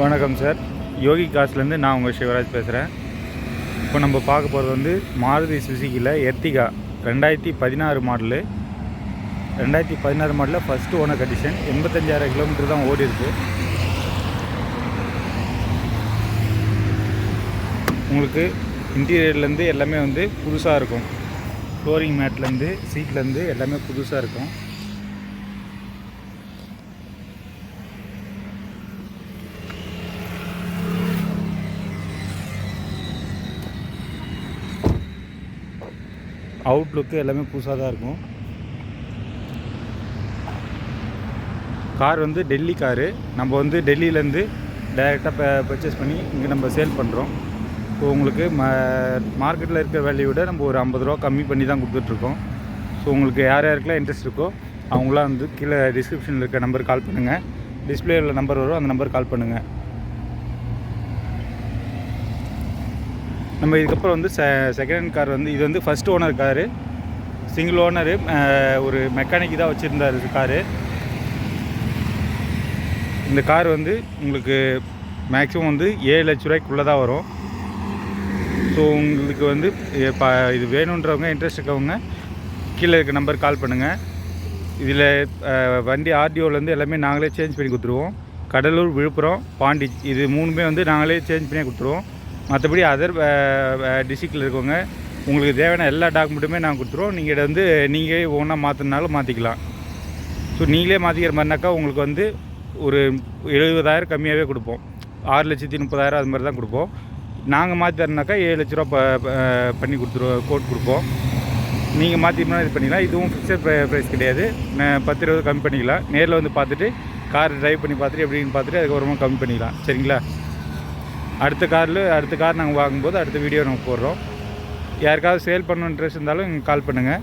வணக்கம் சார். யோகி காஸ்லேருந்து நான் உங்கள் சிவராஜ் பேசுகிறேன். இப்போ நம்ம பார்க்க போகிறது வந்து மாருதி சுசுக்கியில் எர்டிகா 2016 மாடலு. 2016 மாடலில் ஃபஸ்ட்டு ஓனர் கண்டிஷன். 85,000 கிலோமீட்டர் தான் ஓடி இருக்குது. உங்களுக்கு இன்டீரியர்லேருந்து எல்லாமே வந்து புதுசாக இருக்கும். ஃப்ளோரிங் மேட்லேருந்து சீட்லேருந்து எல்லாமே புதுசாக இருக்கும். அவுட்லுக்கு எல்லாமே புதுசாக தான் இருக்கும். கார் வந்து டெல்லி காரு. நம்ம வந்து டெல்லியிலேருந்து டைரெக்டாக பர்ச்சேஸ் பண்ணி இங்கே நம்ம சேல் பண்ணுறோம். ஸோ உங்களுக்கு மார்க்கெட்டில் இருக்கிற வேல்யூ விட நம்ம ஒரு 50 ரூபா கம்மி பண்ணி தான் கொடுத்துட்ருக்கோம். ஸோ உங்களுக்கு யார் யாருக்கெல்லாம் இன்ட்ரெஸ்ட் இருக்கோ அவங்களாம் வந்து கீழே டிஸ்கிரிப்ஷனில் இருக்க நம்பர் கால் பண்ணுங்கள். டிஸ்பிளேயில் நம்பர் வரும், அந்த நம்பர் கால் பண்ணுங்கள். நம்ம இதுக்கப்புறம் வந்து செகண்ட் ஹேண்ட் கார் வந்து இது வந்து first owner car. Single owner. ஒரு மெக்கானிக் தான் வச்சுருந்தார் காரு. இந்த கார் வந்து உங்களுக்கு மேக்ஸிமம் வந்து 7 லட்ச ரூபாய்க்குள்ளே தான் வரும். ஸோ உங்களுக்கு வந்து இது வேணுன்றவங்க, இன்ட்ரெஸ்ட் இருக்கவங்க கீழே இருக்க நம்பர் கால் பண்ணுங்கள். இதில் வண்டி ஆர்டிஓலேருந்து எல்லாமே நாங்களே சேஞ்ச் பண்ணி கொடுத்துருவோம். கடலூர், விழுப்புரம், பாண்டி இது 3மே வந்து நாங்களே சேஞ்ச் பண்ணி கொடுத்துருவோம். மற்றபடி அதர் டிஸ்ட்ரிக்டில் இருக்கவங்க உங்களுக்கு தேவையான எல்லா டாக்குமெண்ட்டுமே நாங்கள் கொடுத்துருவோம். நீங்கள் இதை வந்து நீங்களே ஒன்றா மாற்றினாலும் மாற்றிக்கலாம். ஸோ நீங்களே மாற்றிக்கிற மாதிரினாக்கா உங்களுக்கு வந்து ஒரு 70,000 கம்மியாகவே கொடுப்போம். 6,30,000 அது மாதிரி தான் கொடுப்போம். நாங்கள் மாற்றி தரனாக்கா 7 லட்ச ரூபா பண்ணி கொடுத்துருவோம், கோட் கொடுப்போம். நீங்கள் மாற்றினா இது பண்ணிக்கலாம். இதுவும் ஃபிக்ஸட் ப்ரைஸ் கிடையாது. 10-20 கம்மி பண்ணிக்கலாம். நேரில் வந்து பார்த்துட்டு கார் ட்ரைவ் பண்ணி பார்த்துட்டு எப்படின்னு பார்த்துட்டு அதுக்கப்புறமா கம்மி பண்ணிக்கலாம். சரிங்களா? அடுத்த கார் நாங்கள் வாங்கும்போது அடுத்த வீடியோ நாங்கள் போடுறோம். யாருக்காவது சேல் பண்ணணும் இன்ட்ரெஸ்ட் இருந்தாலும் நீங்கள் கால் பண்ணுங்கள்.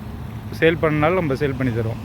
சேல் பண்ணனாலும் நம்ம சேல் பண்ணி தருவோம்.